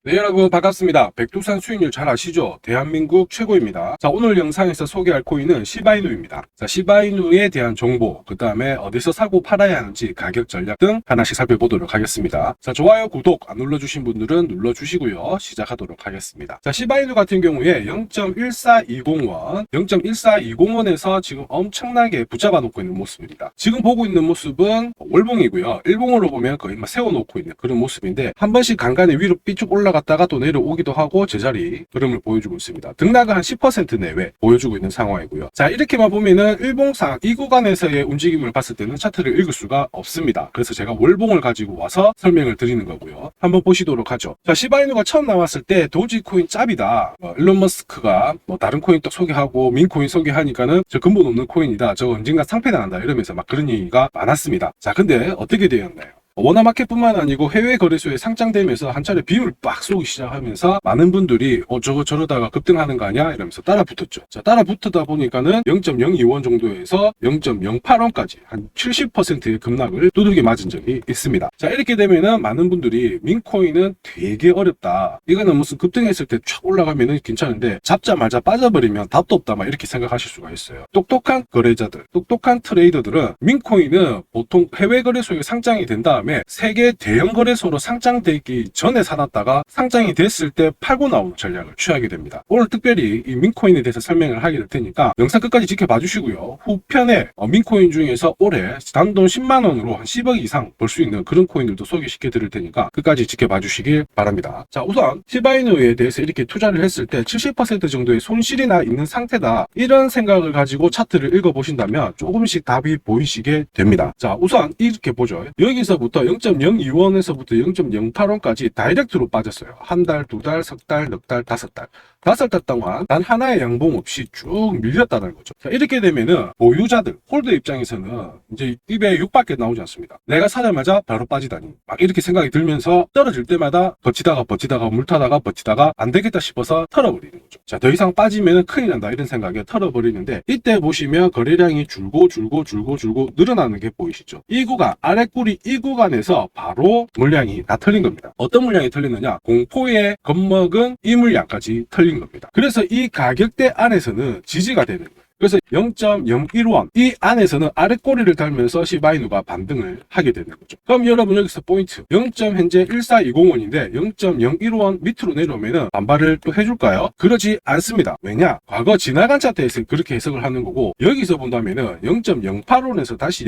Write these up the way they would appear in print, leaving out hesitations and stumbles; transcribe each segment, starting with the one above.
네, 여러분 반갑습니다. 백두산 수익률 잘 아시죠? 대한민국 최고입니다. 자, 오늘 영상에서 소개할 코인은 시바이누입니다. 자, 시바이누에 대한 정보, 그 다음에 어디서 사고 팔아야 하는지 가격 전략 등 하나씩 살펴보도록 하겠습니다. 자, 좋아요, 구독 안 눌러주신 분들은 눌러주시고요. 시작하도록 하겠습니다. 자, 시바이누 같은 경우에 0.1420원, 0.1420원에서 지금 엄청나게 붙잡아 놓고 있는 모습입니다. 지금 보고 있는 모습은 월봉이고요. 일봉으로 보면 거의 막 세워놓고 있는 그런 모습인데 한 번씩 간간히 위로 삐쭉 올라갔다가 또 내려오기도 하고 제자리 흐름을 보여주고 있습니다. 등락은 한 10% 내외 보여주고 있는 상황이고요. 자, 이렇게만 보면은 일봉상 이 구간에서의 움직임을 봤을 때는 차트를 읽을 수가 없습니다. 그래서 제가 월봉을 가지고 와서 설명을 드리는 거고요. 한번 보시도록 하죠. 자, 시바이누가 처음 나왔을 때 도지코인 짭이다. 일론 머스크가 다른 코인 또 소개하고 민코인 소개하니까는 저 근본 없는 코인이다. 저 언젠가 상패 나간다. 이러면서 막 그런 얘기가 많았습니다. 자, 근데 어떻게 되었나요? 원화마켓뿐만 아니고 해외 거래소에 상장되면서 한 차례 빔을 빡 쏘기 시작하면서 많은 분들이 저거 저러다가 급등하는 거 아니야? 이러면서 따라 붙었죠. 자, 따라 붙다 보니까는 0.02원 정도에서 0.08원까지 한 70%의 급락을 두들겨 맞은 적이 있습니다. 자, 이렇게 되면은 많은 분들이 민코인은 되게 어렵다. 이거는 무슨 급등했을 때 촥 올라가면은 괜찮은데 잡자마자 빠져버리면 답도 없다. 막 이렇게 생각하실 수가 있어요. 똑똑한 거래자들, 똑똑한 트레이더들은 민코인은 보통 해외 거래소에 상장이 된 다음에 세계 대형 거래소로 상장되기 전에 사놨다가 상장이 됐을 때 팔고 나오는 전략을 취하게 됩니다. 오늘 특별히 이 민코인에 대해서 설명을 하게 될 테니까 영상 끝까지 지켜봐 주시고요. 후편에 민코인 중에서 올해 단돈 10만원으로 한 10억 이상 벌 수 있는 그런 코인들도 소개시켜 드릴 테니까 끝까지 지켜봐 주시길 바랍니다. 자, 우선 시바이누에 대해서 이렇게 투자를 했을 때 70% 정도의 손실이 나 있는 상태다. 이런 생각을 가지고 차트를 읽어 보신다면 조금씩 답이 보이시게 됩니다. 자, 우선 이렇게 보죠. 여기서부터 0.02원에서부터 0.08원까지 다이렉트로 빠졌어요. 한 달, 두 달, 석 달, 넉 달, 다섯 달. 5달 동안 단 하나의 양봉 없이 쭉 밀렸다는 거죠. 자, 이렇게 되면은 보유자들, 홀더 입장에서는 이제 입에 육밖에 나오지 않습니다. 내가 사자마자 바로 빠지다니. 막 이렇게 생각이 들면서 떨어질 때마다 버티다가 물타다가 버티다가 안 되겠다 싶어서 털어버리는 거죠. 자, 더 이상 빠지면은 큰일 난다 이런 생각에 털어버리는데 이때 보시면 거래량이 줄고 늘어나는 게 보이시죠? 이 구간, 아랫구리 이 구간에서 바로 물량이 다 털린 겁니다. 어떤 물량이 털리느냐? 공포에 겁먹은 이 물량까지 털린 겁니다. 그래서 이 가격대 안에서는 지지가 되는 거예요. 그래서 0.01원 이 안에서는 아랫꼬리를 달면서 시바이누가 반등을 하게 되는 거죠. 그럼 여러분 여기서 포인트 0. 현재 1420원인데 0.01원 밑으로 내려오면은 반발을 또 해줄까요? 그러지 않습니다. 왜냐? 과거 지나간 차트에서 그렇게 해석을 하는 거고 여기서 본다면은 0.08원에서 다시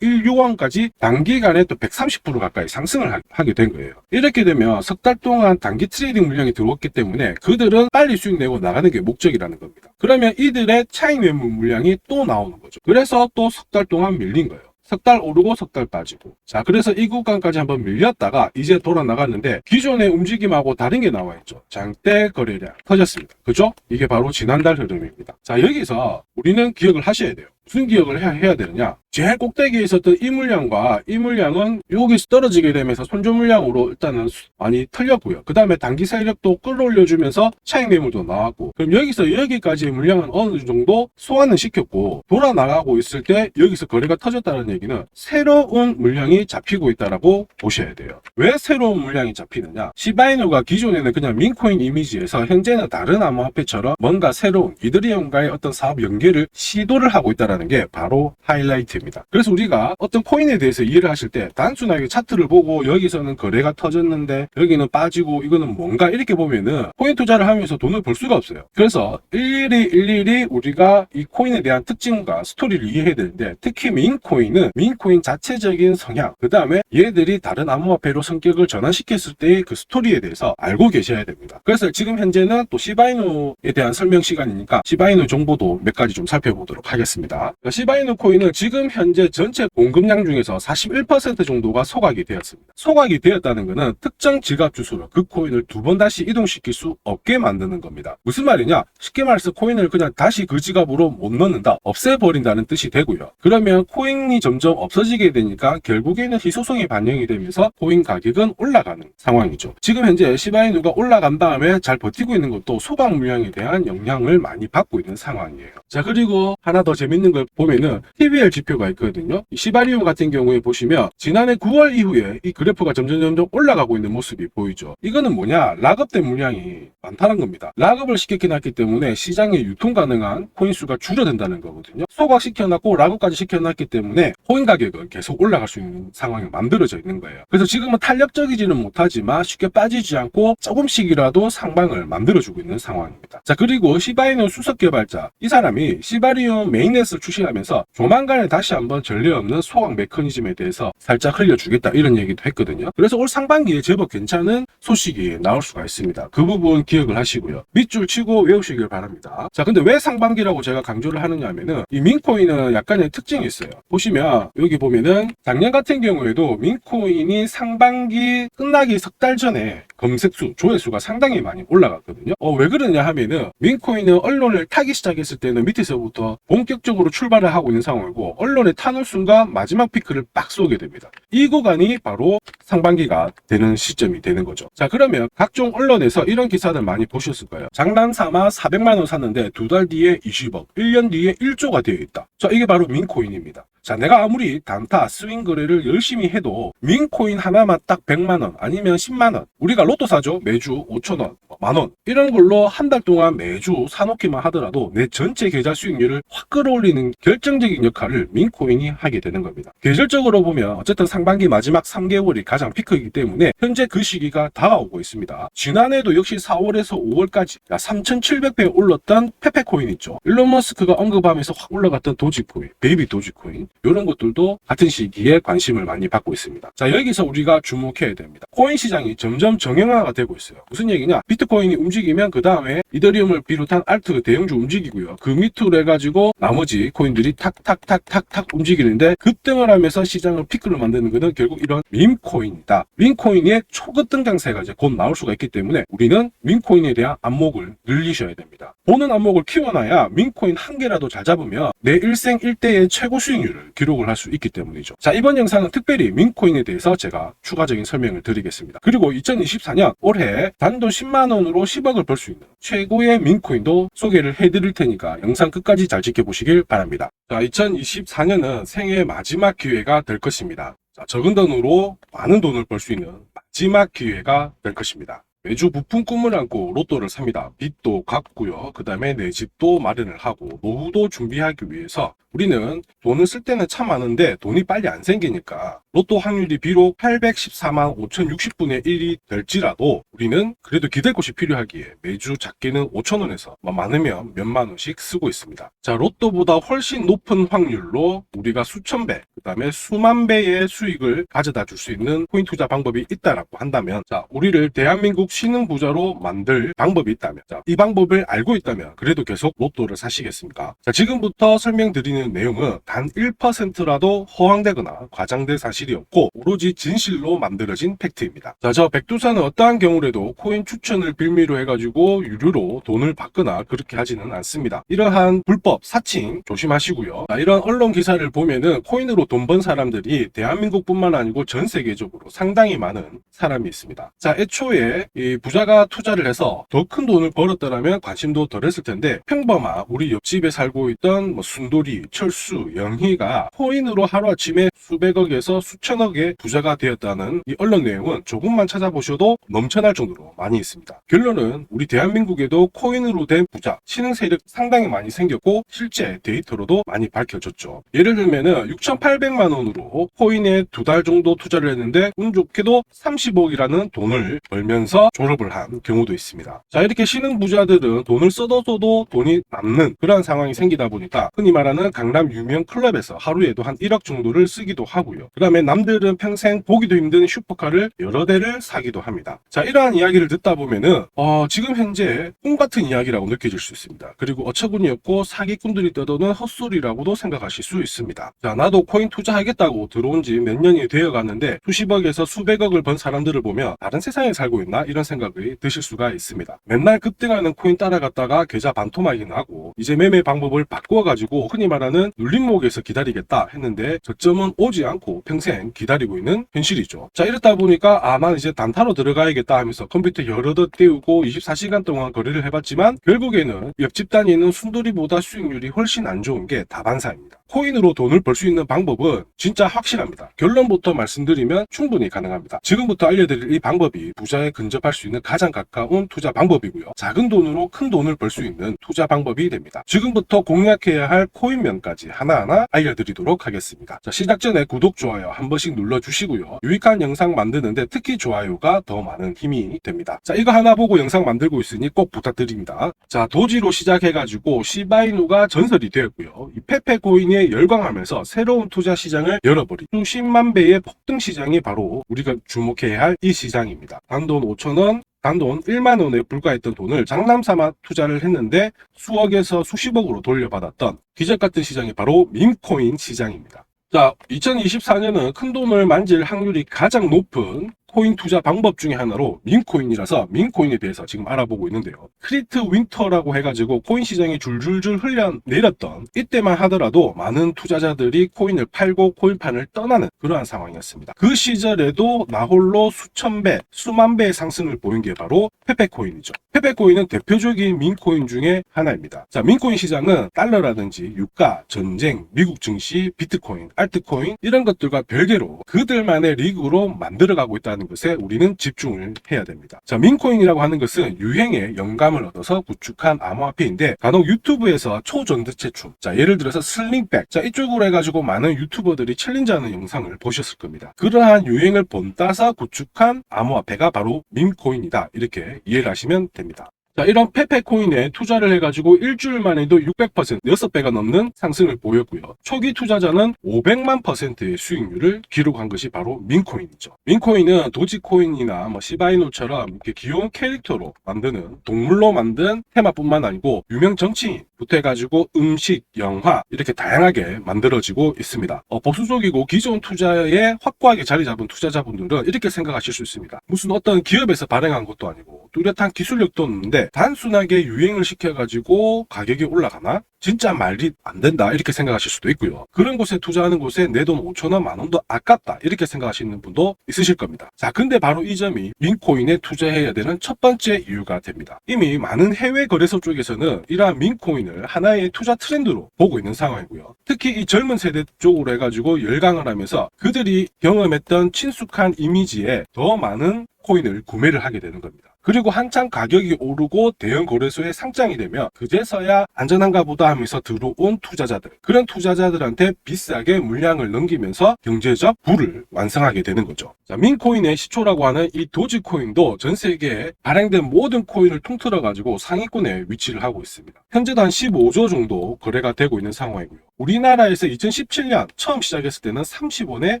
0.016원까지 단기간에 또 130% 가까이 상승을 하게 된 거예요. 이렇게 되면 석 달 동안 단기 트레이딩 물량이 들어왔기 때문에 그들은 빨리 수익 내고 나가는 게 목적이라는 겁니다. 그러면 이들의 차익 매물 물량이 또 나오는 거죠. 그래서 또 석 달 동안 밀린 거예요. 석 달 오르고 석 달 빠지고. 자, 그래서 이 구간까지 한번 밀렸다가 이제 돌아 나갔는데 기존의 움직임하고 다른 게 나와 있죠. 장대 거래량 터졌습니다. 그죠? 이게 바로 지난달 흐름입니다. 자, 여기서 우리는 기억을 하셔야 돼요. 무슨 기억을 해야 되느냐? 제일 꼭대기에 있었던 이 물량과 이 물량은 여기서 떨어지게 되면서 손절 물량으로 일단은 많이 털렸고요. 그 다음에 단기 세력도 끌어올려주면서 차익 매물도 나왔고, 그럼 여기서 여기까지의 물량은 어느 정도 소화는 시켰고 돌아 나가고 있을 때 여기서 거래가 터졌다는 얘기는 새로운 물량이 잡히고 있다라고 보셔야 돼요. 왜 새로운 물량이 잡히느냐? 시바이누가 기존에는 그냥 민코인 이미지에서 현재는 다른 암호화폐처럼 뭔가 새로운 이더리움과의 어떤 사업 연계를 시도를 하고 있다는 게 바로 하이라이트입니다. 그래서 우리가 어떤 코인에 대해서 이해를 하실 때 단순하게 차트를 보고 여기서는 거래가 터졌는데 여기는 빠지고 이거는 뭔가 이렇게 보면은 코인 투자를 하면서 돈을 벌 수가 없어요. 그래서 일일이 우리가 이 코인에 대한 특징과 스토리를 이해해야 되는데 특히 민코인은 민코인 자체적인 성향, 그 다음에 얘들이 다른 암호화폐로 성격을 전환시켰을 때의 그 스토리에 대해서 알고 계셔야 됩니다. 그래서 지금 현재는 또 시바이누에 대한 설명 시간이니까 시바이누 정보도 몇 가지 좀 살펴보도록 하겠습니다. 시바이누 코인은 지금 현재 전체 공급량 중에서 41% 정도가 소각이 되었습니다. 소각이 되었다는 것은 특정 지갑 주소로 그 코인을 두 번 다시 이동시킬 수 없게 만드는 겁니다. 무슨 말이냐? 쉽게 말해서 코인을 그냥 다시 그 지갑으로 못 넣는다, 없애버린다는 뜻이 되고요. 그러면 코인이 점점 없어지게 되니까 결국에는 희소성이 반영이 되면서 코인 가격은 올라가는 상황이죠. 지금 현재 시바이누가 올라간 다음에 잘 버티고 있는 것도 소각 물량에 대한 영향을 많이 받고 있는 상황이에요. 자, 그리고 하나 더 재밌는 걸 보면은 TVL 지표가 있거든요. 이 시바리움 같은 경우에 보시면 지난해 9월 이후에 이 그래프가 점점 올라가고 있는 모습이 보이죠. 이거는 뭐냐? 락업된 물량이 많다는 겁니다. 락업을 시켜놨기 때문에 시장에 유통 가능한 코인 수가 줄어든다는 거거든요. 소각시켜놨고 락업까지 시켜놨기 때문에 코인 가격은 계속 올라갈 수 있는 상황이 만들어져 있는 거예요. 그래서 지금은 탄력적이지는 못하지만 쉽게 빠지지 않고 조금씩이라도 상방을 만들어주고 있는 상황입니다. 자, 그리고 시바이누 수석 개발자, 이 사람이 시바리움 메인넷을 출시하면서 조만간에 다시 한번 전례 없는 소각 메커니즘에 대해서 살짝 흘려주겠다 이런 얘기도 했거든요. 그래서 올 상반기에 제법 괜찮은 소식이 나올 수가 있습니다. 그 부분 기억을 하시고요. 밑줄 치고 외우시길 바랍니다. 자, 근데 왜 상반기라고 제가 강조를 하느냐 하면은 이 민코인은 약간의 특징이 있어요. 보시면 여기 보면은 작년 같은 경우에도 민코인이 상반기 끝나기 석 달 전에 검색수, 조회수가 상당히 많이 올라갔거든요. 왜 그러냐 하면은 민코인은 언론을 타기 시작했을 때는 밑에서부터 본격적으로 출발을 하고 있는 상황이고 언론에 타는 순간 마지막 피크를 빡 쏘게 됩니다. 이 구간이 바로 상반기가 되는 시점이 되는 거죠. 자, 그러면 각종 언론에서 이런 기사들 많이 보셨을 거예요. 장난삼아 400만 원 샀는데 2달 뒤에 20억, 1년 뒤에 1조가 되어 있다. 자, 이게 바로 민코인입니다. 자, 내가 아무리 단타, 스윙 거래를 열심히 해도 민코인 하나만 딱 100만 원 아니면 10만 원, 우리가 로또 사죠. 매주 5천 원, 만 원, 이런 걸로 한 달 동안 매주 사놓기만 하더라도 내 전체 계좌 수익률을 확 끌어올리는 결정적인 역할을 민코인이 하게 되는 겁니다. 계절적으로 보면 어쨌든 상반기 마지막 3개월이 가장 피크이기 때문에 현재 그 시기가 다가오고 있습니다. 지난해도 역시 4월에서 5월까지 3,700배 올랐던 페페코인 있죠. 일론 머스크가 언급하면서 확 올라갔던 도지코인, 베이비 도지코인, 이런 것들도 같은 시기에 관심을 많이 받고 있습니다. 자, 여기서 우리가 주목해야 됩니다. 코인 시장이 점점 정형화가 되고 있어요. 무슨 얘기냐? 비트코인이 움직이면 그 다음에 이더리움을 비롯한 알트 대형주 움직이고요. 그 밑으로 해가지고 나머지 코인들이 탁탁탁탁탁 움직이는데 급등을 하면서 시장을 피크를 만드는 것은 결국 이런 밈코인이다. 밈코인의 초급 등장세가 이제 곧 나올 수가 있기 때문에 우리는 밈코인에 대한 안목을 늘리셔야 됩니다. 보는 안목을 키워놔야 밈코인 한 개라도 잘 잡으면 내 일생 일대의 최고 수익률을 기록을 할 수 있기 때문이죠. 자, 이번 영상은 특별히 민코인에 대해서 제가 추가적인 설명을 드리겠습니다. 그리고 2024년 올해 단돈 10만 원으로 10억을 벌 수 있는 최고의 민코인도 소개를 해드릴 테니까 영상 끝까지 잘 지켜보시길 바랍니다. 자, 2024년은 생애의 마지막 기회가 될 것입니다. 자, 적은 돈으로 많은 돈을 벌 수 있는 마지막 기회가 될 것입니다. 매주 부푼 꿈을 안고 로또를 삽니다. 빚도 갚고요. 그 다음에 내 집도 마련을 하고 노후도 준비하기 위해서 우리는 돈을 쓸 때는 참 많은데 돈이 빨리 안 생기니까 로또 확률이 비록 814만 5060분의 1이 될지라도 우리는 그래도 기댈 곳이 필요하기에 매주 작게는 5,000원에서 많으면 몇만 원씩 쓰고 있습니다. 자, 로또보다 훨씬 높은 확률로 우리가 수천 배, 그 다음에 수만 배의 수익을 가져다 줄 수 있는 코인 투자 방법이 있다라고 한다면, 자, 우리를 대한민국 신흥부자로 만들 방법이 있다면, 자, 이 방법을 알고 있다면 그래도 계속 로또를 사시겠습니까? 자, 지금부터 설명드리는 내용은 단 1%라도 허황되거나 과장된 사실이 없고 오로지 진실로 만들어진 팩트입니다. 자, 저 백두산은 어떠한 경우라도 코인 추천을 빌미로 해가지고 유료로 돈을 받거나 그렇게 하지는 않습니다. 이러한 불법 사칭 조심하시고요. 자, 이런 언론 기사를 보면은 코인으로 돈 번 사람들이 대한민국뿐만 아니고 전 세계적으로 상당히 많은 사람이 있습니다. 자, 애초에 이 부자가 투자를 해서 더 큰 돈을 벌었더라면 관심도 덜했을 텐데 평범한 우리 옆집에 살고 있던 순돌이, 철수, 영희가 코인으로 하루아침에 수백억에서 수천억의 부자가 되었다는 이 언론 내용은 조금만 찾아보셔도 넘쳐날 정도로 많이 있습니다. 결론은 우리 대한민국에도 코인으로 된 부자, 신흥 세력 상당히 많이 생겼고 실제 데이터로도 많이 밝혀졌죠. 예를 들면은 6,800만 원으로 코인에 2달 정도 투자를 했는데 운 좋게도 30억이라는 돈을 벌면서 졸업을 한 경우도 있습니다. 자, 이렇게 신흥 부자들은 돈을 써도 돈이 남는 그러한 상황이 생기다 보니까 흔히 말하는 강남 유명 클럽에서 하루에도 한 1억 정도를 쓰기도 하고요. 그 다음에 남들은 평생 보기도 힘든 슈퍼카를 여러 대를 사기도 합니다. 자, 이러한 이야기를 듣다 보면은 지금 현재 꿈 같은 이야기라고 느껴질 수 있습니다. 그리고 어처구니 없고 사기꾼들이 떠도는 헛소리라고도 생각하실 수 있습니다. 자, 나도 코인 투자하겠다고 들어온 지 몇 년이 되어 갔는데 수십억에서 수백억을 번 사람들을 보면 다른 세상에 살고 있나 이런 생각이 드실 수가 있습니다. 맨날 급등하는 코인 따라갔다가 계좌 반토막이 나고 이제 매매 방법을 바꿔가지고 흔히 말하는 눌림목에서 기다리겠다 했는데 저점은 오지 않고 평생 기다리고 있는 현실이죠. 자, 이렇다 보니까 난 이제 단타로 들어가야겠다 하면서 컴퓨터 여러 덧 띄우고 24시간 동안 거래를 해봤지만 결국에는 옆집 다니는 순돌이보다 수익률이 훨씬 안 좋은 게 다반사입니다. 코인으로 돈을 벌 수 있는 방법은 진짜 확실합니다. 결론부터 말씀드리면 충분히 가능합니다. 지금부터 알려드릴 이 방법이 부자에 근접할 수 있는 가장 가까운 투자 방법이고요. 작은 돈으로 큰 돈을 벌 수 있는 투자 방법이 됩니다. 지금부터 공략해야 할 코인명까지 하나하나 알려드리도록 하겠습니다. 자, 시작 전에 구독, 좋아요 한 번씩 눌러주시고요. 유익한 영상 만드는데 특히 좋아요가 더 많은 힘이 됩니다. 자, 이거 하나 보고 영상 만들고 있으니 꼭 부탁드립니다. 자, 도지로 시작해가지고 시바이누가 전설이 되었고요. 이 페페 코인에 열광하면서 새로운 투자 시장을 열어버린 수십만 배의 폭등 시장이 바로 우리가 주목해야 할 이 시장입니다. 단돈 5,000원, 단돈 1만 원에 불과했던 돈을 장남삼아 투자를 했는데 수억에서 수십억으로 돌려받았던 기적 같은 시장이 바로 밈코인 시장입니다. 자, 2024년은 큰 돈을 만질 확률이 가장 높은 코인 투자 방법 중에 하나로 밈코인이라서 밈코인에 대해서 지금 알아보고 있는데요. 크리트 윈터라고 해가지고 코인 시장이 줄줄줄 흘러내렸던 이때만 하더라도 많은 투자자들이 코인을 팔고 코인판을 떠나는 그러한 상황이었습니다. 그 시절에도 나홀로 수천 배, 수만 배의 상승을 보인 게 바로 페페코인이죠. 페페코인은 대표적인 밈코인 중에 하나입니다. 자, 밈코인 시장은 달러라든지 유가, 전쟁, 미국 증시, 비트코인, 알트코인 이런 것들과 별개로 그들만의 리그로 만들어가고 있다는 것에 우리는 집중을 해야 됩니다. 자, 밈코인이라고 하는 것은 유행에 영감을 얻어서 구축한 암호화폐인데 간혹 유튜브에서 초전도체춤, 자, 예를 들어서 슬링백, 자, 이쪽으로 해가지고 많은 유튜버들이 챌린지하는 영상을 보셨을 겁니다. 그러한 유행을 본따서 구축한 암호화폐가 바로 밈코인이다, 이렇게 이해를 하시면 됩니다. 자, 이런 페페코인에 투자를 해가지고 일주일 만에도 600%, 6배가 넘는 상승을 보였고요. 초기 투자자는 500만%의 수익률을 기록한 것이 바로 밈코인이죠. 밈코인은 도지코인이나 시바이누처럼 이렇게 귀여운 캐릭터로 만드는, 동물로 만든 테마뿐만 아니고 유명 정치인부터 해가지고 음식, 영화 이렇게 다양하게 만들어지고 있습니다. 보수적이고 기존 투자에 확고하게 자리 잡은 투자자분들은 이렇게 생각하실 수 있습니다. 무슨 어떤 기업에서 발행한 것도 아니고 뚜렷한 기술력도 없는데 단순하게 유행을 시켜가지고 가격이 올라가나? 진짜 말이 안 된다, 이렇게 생각하실 수도 있고요. 그런 곳에 투자하는 곳에 내 돈 5,000원, 만원도 아깝다, 이렇게 생각하시는 분도 있으실 겁니다. 자, 근데 바로 이 점이 밈코인에 투자해야 되는 첫 번째 이유가 됩니다. 이미 많은 해외 거래소 쪽에서는 이러한 밈코인을 하나의 투자 트렌드로 보고 있는 상황이고요. 특히 이 젊은 세대 쪽으로 해가지고 열광을 하면서 그들이 경험했던 친숙한 이미지에 더 많은 코인을 구매를 하게 되는 겁니다. 그리고 한창 가격이 오르고 대형 거래소에 상장이 되면 그제서야 안전한가 보다 하면서 들어온 투자자들, 그런 투자자들한테 비싸게 물량을 넘기면서 경제적 부를 완성하게 되는 거죠. 자, 밈코인의 시초라고 하는 이 도지코인도 전 세계에 발행된 모든 코인을 통틀어 가지고 상위권에 위치를 하고 있습니다. 현재도 한 15조 정도 거래가 되고 있는 상황이고요. 우리나라에서 2017년 처음 시작했을 때는 30원에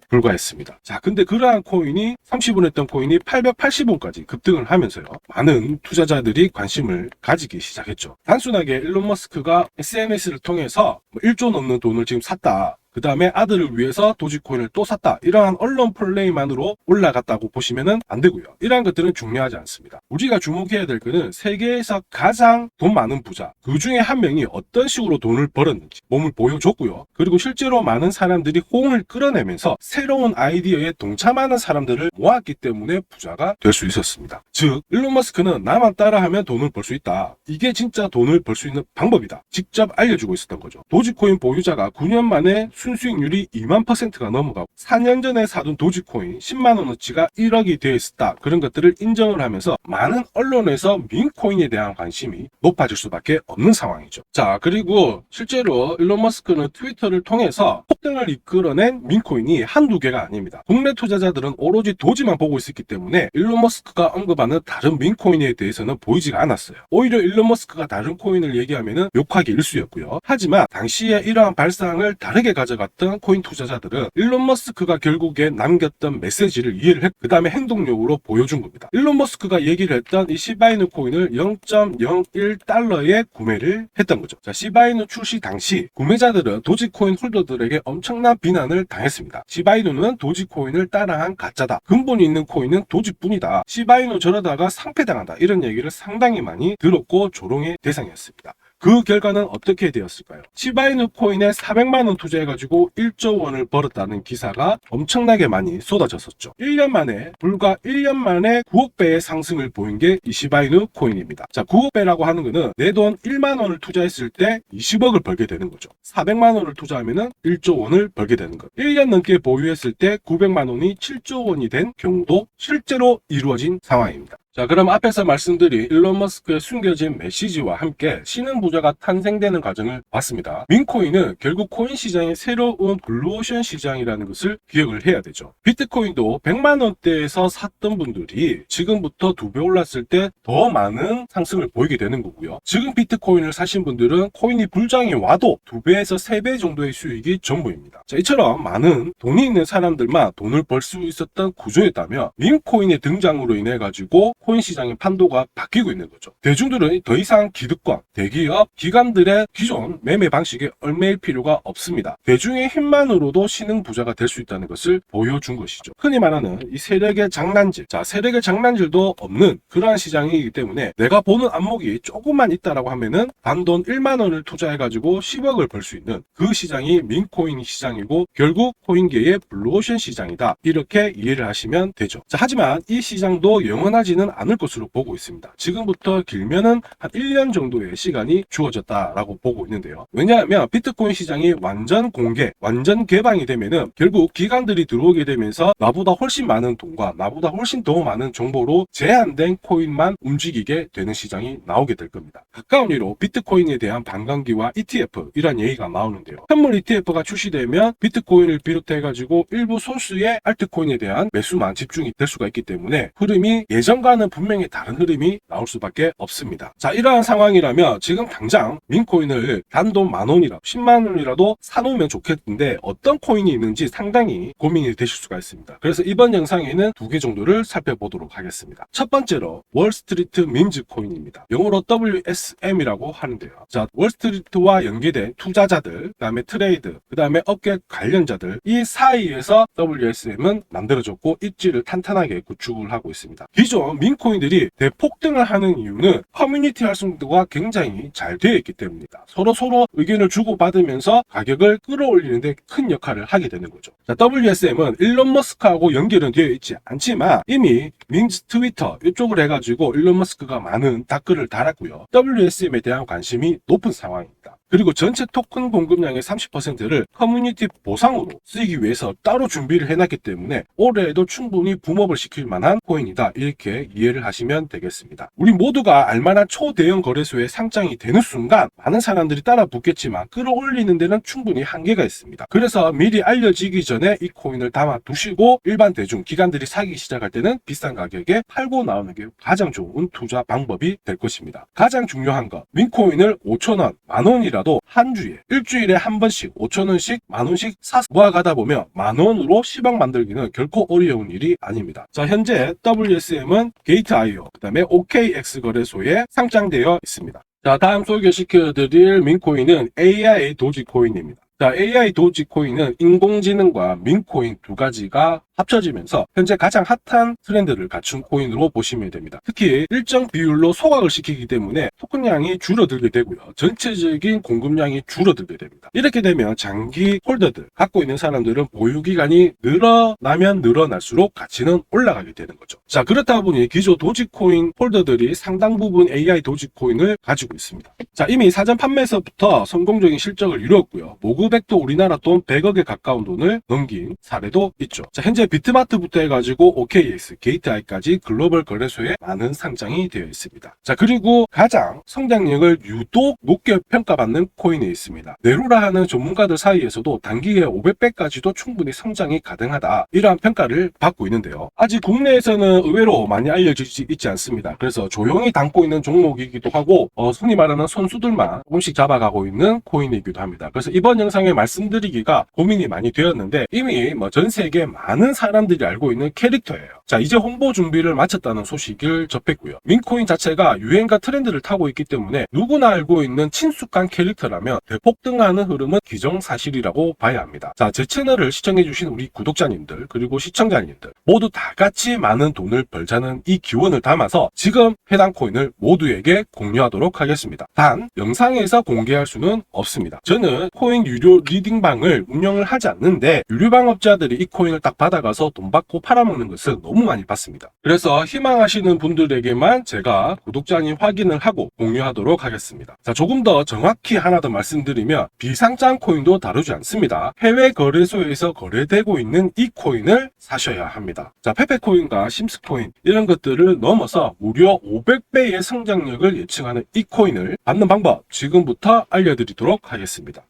불과했습니다. 자, 근데 그러한 코인이 30원 했던 코인이 880원까지 급등을 하면서요, 많은 투자자들이 관심을 가지기 시작했죠. 단순하게 일론 머스크가 SNS를 통해서 1조 넘는 돈을 지금 샀다, 그 다음에 아들을 위해서 도지코인을 또 샀다, 이러한 언론 플레이만으로 올라갔다고 보시면 안 되고요. 이러한 것들은 중요하지 않습니다. 우리가 주목해야 될 것은 세계에서 가장 돈 많은 부자, 그 중에 한 명이 어떤 식으로 돈을 벌었는지 몸을 보여줬고요. 그리고 실제로 많은 사람들이 호응을 끌어내면서 새로운 아이디어에 동참하는 사람들을 모았기 때문에 부자가 될 수 있었습니다. 즉, 일론 머스크는 나만 따라하면 돈을 벌 수 있다, 이게 진짜 돈을 벌 수 있는 방법이다, 직접 알려주고 있었던 거죠. 도지코인 보유자가 9년 만에 순수익률이 2만%가 넘어가고 4년 전에 사둔 도지코인 10만원어치가 1억이 되어 있었다, 그런 것들을 인정을 하면서 많은 언론에서 밈코인에 대한 관심이 높아질 수밖에 없는 상황이죠. 자, 그리고 실제로 일론 머스크는 트위터를 통해서 폭등을 이끌어낸 밈코인이 한두 개가 아닙니다. 국내 투자자들은 오로지 도지만 보고 있었기 때문에 일론 머스크가 언급하는 다른 밈코인에 대해서는 보이지가 않았어요. 오히려 일론 머스크가 다른 코인을 얘기하면 욕하기 일쑤였고요. 하지만 당시에 이러한 발상을 다르게 가져 가져갔던 코인 투자자들은 일론 머스크가 결국에 남겼던 메시지를 이해를 했고 그 다음에 행동력으로 보여준 겁니다. 일론 머스크가 얘기를 했던 이 시바이누 코인을 0.01달러에 구매를 했던 거죠. 자, 시바이누 출시 당시 구매자들은 도지코인 홀더들에게 엄청난 비난을 당했습니다. 시바이누는 도지코인을 따라한 가짜다. 근본이 있는 코인은 도지뿐이다. 시바이누 저러다가 상폐당한다. 이런 얘기를 상당히 많이 들었고 조롱의 대상이었습니다. 그 결과는 어떻게 되었을까요? 시바이누 코인에 400만원 투자해가지고 1조 원을 벌었다는 기사가 엄청나게 많이 쏟아졌었죠. 1년 만에, 불과 1년 만에 9억 배의 상승을 보인 게 이 시바이누 코인입니다. 자, 9억 배라고 하는 거는 내 돈 1만원을 투자했을 때 20억을 벌게 되는 거죠. 400만원을 투자하면은 1조 원을 벌게 되는 것. 1년 넘게 보유했을 때 900만원이 7조 원이 된 경우도 실제로 이루어진 상황입니다. 자, 그럼 앞에서 말씀드린 일론 머스크의 숨겨진 메시지와 함께 신흥 부자가 탄생되는 과정을 봤습니다. 민코인은 결국 코인 시장의 새로운 블루오션 시장이라는 것을 기억을 해야 되죠. 비트코인도 100만 원대에서 샀던 분들이 지금부터 2배 올랐을 때 더 많은 상승을 보이게 되는 거고요. 지금 비트코인을 사신 분들은 코인이 불장이 와도 2배에서 3배 정도의 수익이 전부입니다. 자, 이처럼 많은 돈이 있는 사람들만 돈을 벌 수 있었던 구조였다면 민코인의 등장으로 인해 가지고 코인 시장의 판도가 바뀌고 있는 거죠. 대중들은 더 이상 기득권, 대기업, 기관들의 기존 매매 방식에 얽매일 필요가 없습니다. 대중의 힘만으로도 신흥 부자가 될 수 있다는 것을 보여준 것이죠. 흔히 말하는 이 세력의 장난질, 자, 세력의 장난질도 없는 그러한 시장이기 때문에 내가 보는 안목이 조금만 있다라고 하면은 단돈 1만 원을 투자해가지고 10억을 벌 수 있는 그 시장이 민코인 시장이고 결국 코인계의 블루오션 시장이다. 이렇게 이해를 하시면 되죠. 자, 하지만 이 시장도 영원하지는 않을 것으로 보고 있습니다. 지금부터 길면은 한 1년 정도의 시간이 주어졌다라고 보고 있는데요. 왜냐하면 비트코인 시장이 완전 공개, 완전 개방이 되면은 결국 기관들이 들어오게 되면서 나보다 훨씬 많은 돈과 나보다 훨씬 더 많은 정보로 제한된 코인만 움직이게 되는 시장이 나오게 될 겁니다. 가까운 미래로 비트코인에 대한 반감기와 ETF 이란 얘기가 나오는데요. 현물 ETF가 출시되면 비트코인을 비롯해가지고 일부 소수의 알트코인에 대한 매수만 집중이 될 수가 있기 때문에 흐름이 예전과는 분명히 다른 흐름이 나올 수밖에 없습니다. 자, 이러한 상황이라면 지금 당장 민코인을 단돈 10,000원이라도 100,000원이라도 사놓으면 좋겠는데 어떤 코인이 있는지 상당히 고민이 되실 수가 있습니다. 그래서 이번 영상에는 2개 정도를 살펴보도록 하겠습니다. 첫 번째로 월스트리트 밈즈 코인입니다. 영어로 WSM이라고 하는데요. 자, 월스트리트와 연계된 투자자들, 그 다음에 트레이드, 그 다음에 업계 관련자들 이 사이에서 WSM은 만들어졌고 입지를 탄탄하게 구축을 하고 있습니다. 기존 민코인들이 대폭등을 하는 이유는 커뮤니티 활성도가 굉장히 잘 되어 있기 때문입니다. 서로 의견을 주고받으면서 가격을 끌어올리는데 큰 역할을 하게 되는 거죠. 자, WSM은 일론 머스크하고 연결은 되어 있지 않지만 이미 밈즈 트위터 이쪽을 해가지고 일론 머스크가 많은 댓글을 달았고요. WSM에 대한 관심이 높은 상황입니다. 그리고 전체 토큰 공급량의 30%를 커뮤니티 보상으로 쓰기 위해서 따로 준비를 해놨기 때문에 올해에도 충분히 붐업을 시킬 만한 코인이다. 이렇게 이해를 하시면 되겠습니다. 우리 모두가 알만한 초대형 거래소에 상장이 되는 순간 많은 사람들이 따라 붙겠지만 끌어올리는 데는 충분히 한계가 있습니다. 그래서 미리 알려지기 전에 이 코인을 담아두시고 일반 대중, 기관들이 사기 시작할 때는 비싼 가격에 팔고 나오는 게 가장 좋은 투자 방법이 될 것입니다. 가장 중요한 거, 민코인을 5,000원, 10,000원이라도 한 주에 일주일에 한 번씩 5,000원씩 10,000원씩 사서 모아가다 보면 10,000원으로 10억 만들기는 결코 어려운 일이 아닙니다. 자, 현재 WSM은 게이트.io, 그 다음에 OKX 거래소에 상장되어 있습니다. 자, 다음 소개시켜드릴 민코인은 AI 도지코인입니다. 자, AI 도지코인은 인공지능과 민코인 두 가지가 합쳐지면서 현재 가장 핫한 트렌드를 갖춘 코인으로 보시면 됩니다. 특히 일정 비율로 소각을 시키기 때문에 토큰량이 줄어들게 되고요. 전체적인 공급량이 줄어들게 됩니다. 이렇게 되면 장기 홀더들, 갖고 있는 사람들은 보유기간이 늘어나면 늘어날수록 가치는 올라가게 되는 거죠. 자, 그렇다 보니 기존 도지코인 홀더들이 상당 부분 AI 도지코인을 가지고 있습니다. 자, 이미 사전 판매에서부터 성공적인 실적을 이루었고요. 모금액도 우리나라 돈 100억에 가까운 돈을 넘긴 사례도 있죠. 자, 현재 현재 비트마트부터 해가지고 OKX, 게이트아이까지 글로벌 거래소에 많은 상장이 되어 있습니다. 자, 그리고 가장 성장력을 유독 높게 평가받는 코인이 있습니다. 네루라 하는 전문가들 사이에서도 단기에 500배까지도 충분히 성장이 가능하다, 이러한 평가를 받고 있는데요. 아직 국내에서는 의외로 많이 알려지지 있지 않습니다. 그래서 조용히 담고 있는 종목이기도 하고 흔히 말하는 선수들만 조금씩 잡아가고 있는 코인이기도 합니다. 그래서 이번 영상에 말씀드리기가 고민이 많이 되었는데 이미 전 세계 많은 사람들이 알고 있는 캐릭터예요. 자, 이제 홍보 준비를 마쳤다는 소식을 접했고요. 민코인 자체가 유행과 트렌드를 타고 있기 때문에 누구나 알고 있는 친숙한 캐릭터라면 대폭등하는 흐름은 기정사실이라고 봐야 합니다. 자, 제 채널을 시청해주신 우리 구독자님들 그리고 시청자님들 모두 다 같이 많은 돈을 벌자는 이 기원을 담아서 지금 해당 코인을 모두에게 공유하도록 하겠습니다. 단 영상에서 공개할 수는 없습니다. 저는 코인 유료 리딩방을 운영을 하지 않는데 유료방 업자들이 이 코인을 딱 받아가서 돈 받고 팔아먹는 것을 너무 많이 봤습니다. 그래서 희망하시는 분들에게만 제가 구독자님 확인을 하고 공유하도록 하겠습니다. 자, 조금 더 정확히 하나 더 말씀드리면 비상장 코인도 다루지 않습니다. 해외 거래소에서 거래되고 있는 이 코인을 사셔야 합니다. 자, 페페코인과 심스코인 이런 것들을 넘어서 무려 500배의 성장력을 예측하는 이 코인을 받는 방법 지금부터 알려드리도록 하겠습니다.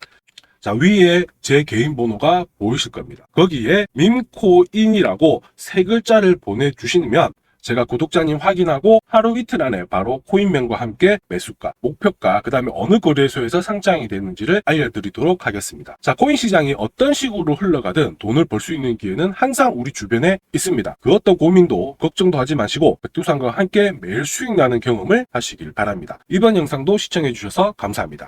자, 위에 제 개인 번호가 보이실 겁니다. 거기에 밈코인이라고 세 글자를 보내주시면 제가 구독자님 확인하고 하루 이틀 안에 바로 코인명과 함께 매수가, 목표가, 그 다음에 어느 거래소에서 상장이 되는지를 알려드리도록 하겠습니다. 자, 코인 시장이 어떤 식으로 흘러가든 돈을 벌 수 있는 기회는 항상 우리 주변에 있습니다. 그 어떤 고민도 걱정도 하지 마시고 백두산과 함께 매일 수익 나는 경험을 하시길 바랍니다. 이번 영상도 시청해주셔서 감사합니다.